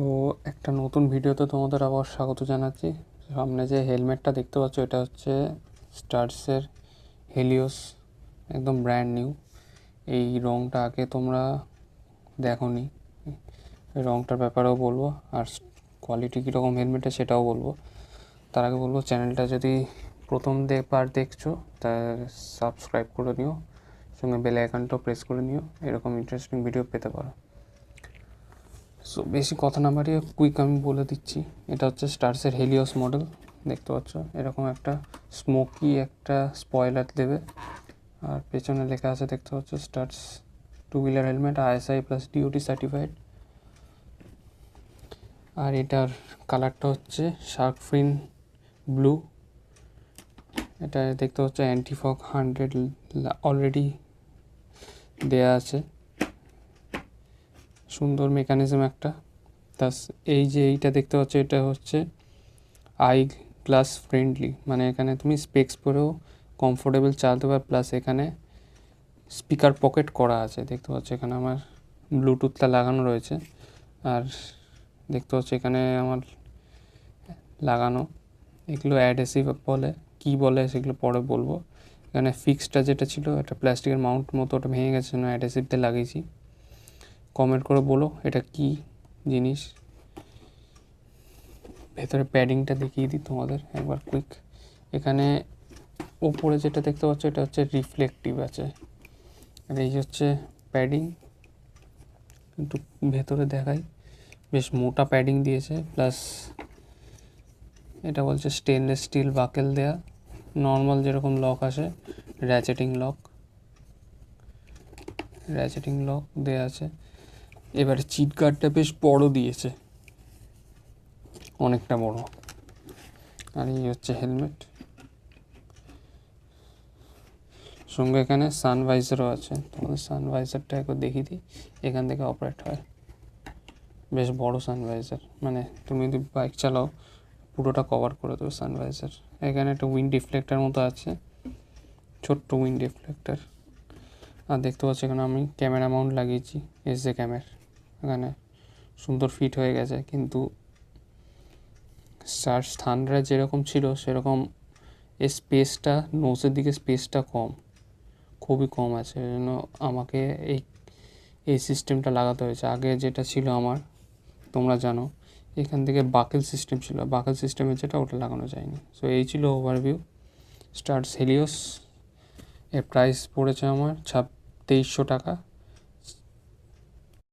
তো একটা নতুন ভিডিওতে তোমাদের আবার স্বাগত জানাচ্ছি। সামনে যে হেলমেটটা দেখতে পাচ্ছ এটা হচ্ছে স্টার্সের হেলিওস, একদম ব্র্যান্ড নিউ। এই রঙটা আগে তোমরা দেখোনি, এই রঙটার ব্যাপারেও বলবো, আর কোয়ালিটি কীরকম হেলমেটে সেটাও বলবো। তার আগে বলবো, চ্যানেলটা যদি প্রথম বার দেখছো তা সাবস্ক্রাইব করে নিও, সঙ্গে বেল আইকনটাও প্রেস করে নিও, এরকম ইন্টারেস্টিং ভিডিও পেতে পারো। সো বেশি কথা না বাড়িয়ে কুইক আমি বলে দিচ্ছি। এটা হচ্ছে স্টার্সের হেলিওস মডেল, দেখতে পাচ্ছ এরকম একটা স্মোকি একটা স্পয়লার দেবে, আর পেছনে লেখা আছে দেখতে পাচ্ছ stars two wheeler helmet ISI plus DOT certified. আর এটার কালারটা হচ্ছে শার্ক ফিন ব্লু। এটা দেখতে হচ্ছে অ্যান্টিফগ 100 অলরেডি দেয়া আছে, সুন্দর মেকানিজম একটা। প্লাস এই যে এইটা দেখতে পাচ্ছ এটা হচ্ছে আই গ্লাস ফ্রেন্ডলি, মানে এখানে তুমি স্পেক্স পরেও কমফোর্টেবল চালাতে পারো। প্লাস এখানে স্পিকার পকেট করা আছে, দেখতে পাচ্ছ এখানে আমার ব্লুটুথটা লাগানো রয়েছে। আর দেখতে পাচ্ছ এখানে আমার লাগানো এগুলো অ্যাডহেসিভ বলে, কি বলে সেগুলো পরে বলবো। এখানে ফিক্সটা যেটা ছিল একটা প্লাস্টিকের মাউন্ট মতো, ওটা ভেঙে গেছে, না অ্যাডহেসিভ দিয়ে লাগিয়েছি। কমেন্ট করে বলো এটা কি জিনিস। ভেতরে প্যাডিংটা দেখিয়ে দিই তোমাদের একবার কুইক। এখানে ওপরে যেটা দেখতে পাচ্ছ এটা হচ্ছে রিফ্লেকটিভ আছে, আর এই হচ্ছে প্যাডিং। একটু ভেতরে দেখাই, বেশ মোটা প্যাডিং দিয়েছে। প্লাস এটা বলছে স্টেনলেস স্টিল বাকেল দেয়া, নর্মাল যেরকম লক আসে র্যাচেটিং লক দেয়া আছে। এবারে চিট গার্ডটা বেশ বড় দিয়েছে, অনেকটা বড়। আর এই হচ্ছে হেলমেট, সঙ্গে এখানে সানভাইজারও আছে। তোমাদের সানভাইজারটা একবার দেখিয়ে দিই, এখান থেকে অপারেট হয়। বেশ বড় সানভাইজার, মানে তুমি যদি বাইক চালাও পুরোটা কভার করে দেবে সানভাইজার। এখানে একটা উইন্ড রিফ্লেক্টার মতো আছে, ছোট্ট উইন্ড রিফ্লেক্টার। আর দেখতে পাচ্ছি এখানে আমি ক্যামেরা মাউন্ট লাগিয়েছি, SJ ক্যামের, এখানে সুন্দর ফিট হয়ে গেছে। কিন্তু স্টার্স থান্ডারে যেরকম ছিল সেরকম এই স্পেসটা, নোজের দিকে স্পেসটা খুবই কম আছে, এই জন্য আমাকে এই সিস্টেমটা লাগাতে হয়েছে। আগে যেটা ছিল আমার, তোমরা জানো এখান থেকে বাকেল সিস্টেম ছিল, বাকেল সিস্টেমের যেটা ওটা লাগানো যায়নি। সো এই ছিল ওভারভিউ স্টার্স হেলিওস। এর প্রাইস পড়েছে আমার 2300 টাকা।